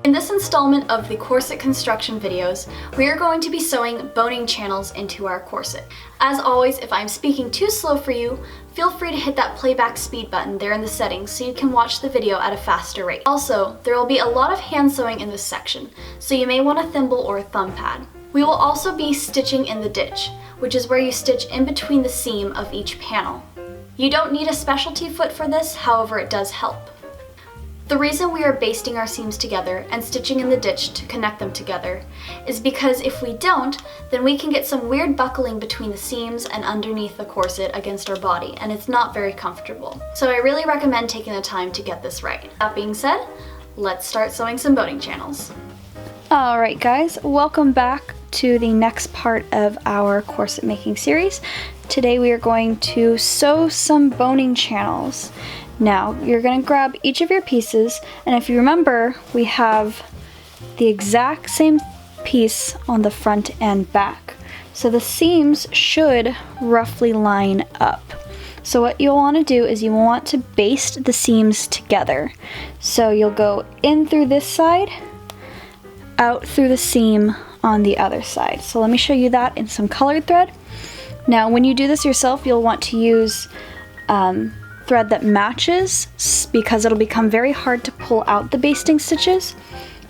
In this installment of the corset construction videos, we are going to be sewing boning channels into our corset. As always, if I'm speaking too slow for you, feel free to hit that playback speed button there in the settings so you can watch the video at a faster rate. Also, there will be a lot of hand sewing in this section, so you may want a thimble or a thumb pad. We will also be stitching in the ditch, which is where you stitch in between the seam of each panel. You don't need a specialty foot for this, however it does help. The reason we are basting our seams together and stitching in the ditch to connect them together is because if we don't, then we can get some weird buckling between the seams and underneath the corset against our body, and it's not very comfortable. So I really recommend taking the time to get this right. That being said, let's start sewing some boning channels. Alright guys, welcome back to the next part of our corset making series. Today we are going to sew some boning channels. Now, you're going to grab each of your pieces, and if you remember, we have the exact same piece on the front and back. So the seams should roughly line up. So what you'll want to do is you want to baste the seams together. So you'll go in through this side, out through the seam on the other side. So let me show you that in some colored thread. Now, when you do this yourself, you'll want to use thread that matches because it'll become very hard to pull out the basting stitches.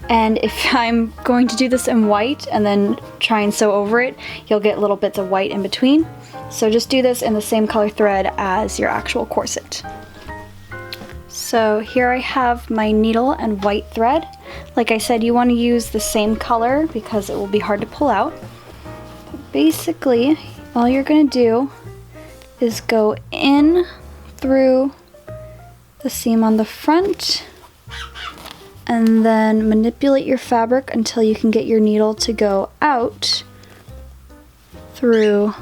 And if I'm going to do this in white and then try and sew over it, you'll get little bits of white in between. So just do this in the same color thread as your actual corset. So here I have my needle and white thread. Like I said, you want to use the same color because it will be hard to pull out. But basically, all you're going to do is go in through the seam on the front and then manipulate your fabric until you can get your needle to go out through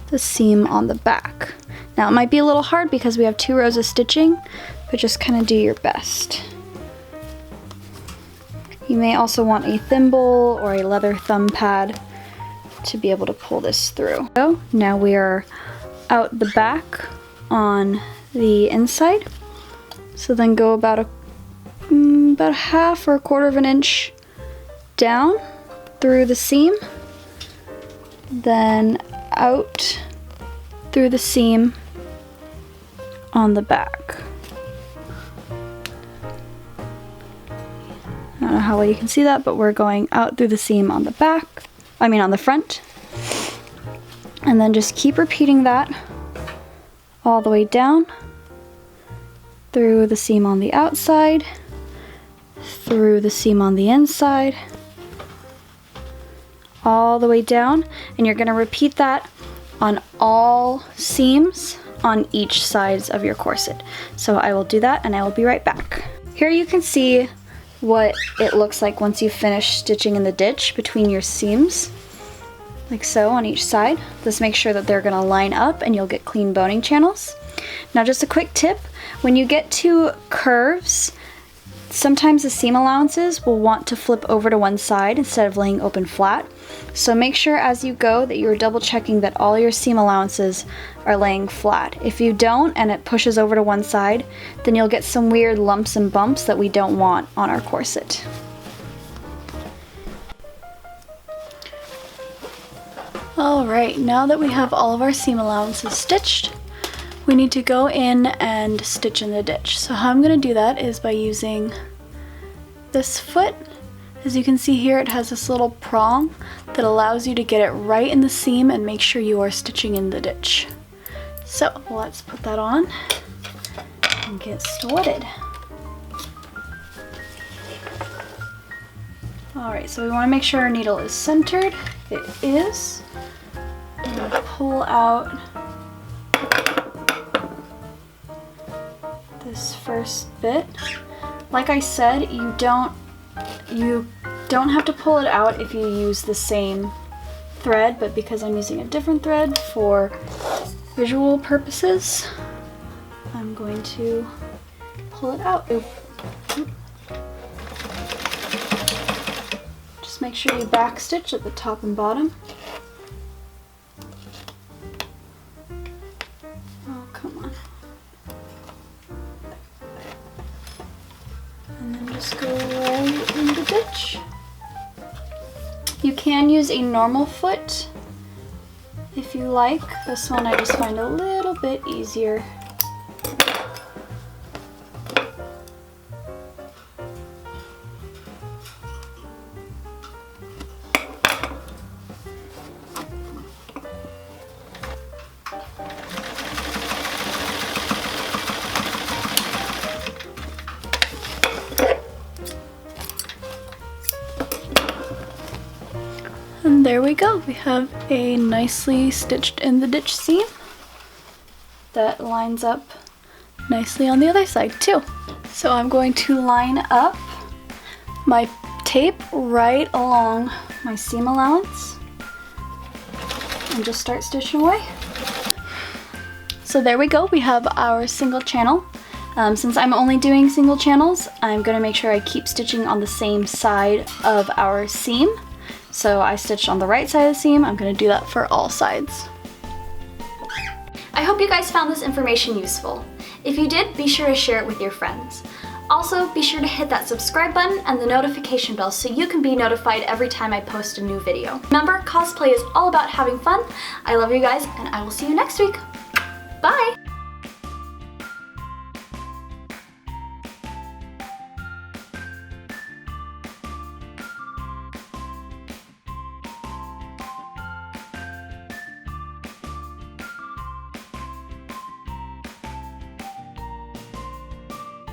the seam on the back. Now it might be a little hard because we have 2 rows of stitching, but just kind of do your best. You may also want a thimble or a leather thumb pad to be able to pull this through. So now we are out the back on the inside. So then go about a half or a quarter of an inch down through the seam, then out through the seam on the back. I don't know how well you can see that, but we're going out through the seam on the back, on the front. And then just keep repeating that all the way down through the seam on the outside, through the seam on the inside, all the way down, and you're going to repeat that on all seams on each sides of your corset. So I will do that and I will be right back. Here you can see what it looks like once you finish stitching in the ditch between your seams, like so on each side. Just make sure that they're going to line up and you'll get clean boning channels. Now just a quick tip, when you get to curves, sometimes the seam allowances will want to flip over to one side instead of laying open flat. So make sure as you go that you're double checking that all your seam allowances are laying flat. If you don't and it pushes over to one side, then you'll get some weird lumps and bumps that we don't want on our corset. Alright, now that we have all of our seam allowances stitched, we need to go in and stitch in the ditch. So how I'm going to do that is by using this foot. As you can see here, it has this little prong that allows you to get it right in the seam and make sure you are stitching in the ditch. So let's put that on and get started. Alright, so we want to make sure our needle is centered. It is. And pull out this first bit. Like I said, you don't have to pull it out if you use the same thread, but because I'm using a different thread for visual purposes, I'm going to pull it out. Just make sure you back stitch at the top and bottom. Oh, come on. And then just right in the ditch. You can use a normal foot if you like. This one I just find a little bit easier. And there we go. We have a nicely stitched in the ditch seam that lines up nicely on the other side too. So I'm going to line up my tape right along my seam allowance and just start stitching away. So there we go. We have our single channel. Since I'm only doing single channels, I'm going to make sure I keep stitching on the same side of our seam. So I stitched on the right side of the seam. I'm going to do that for all sides. I hope you guys found this information useful. If you did, be sure to share it with your friends. Also, be sure to hit that subscribe button and the notification bell so you can be notified every time I post a new video. Remember, cosplay is all about having fun. I love you guys, and I will see you next week. Bye!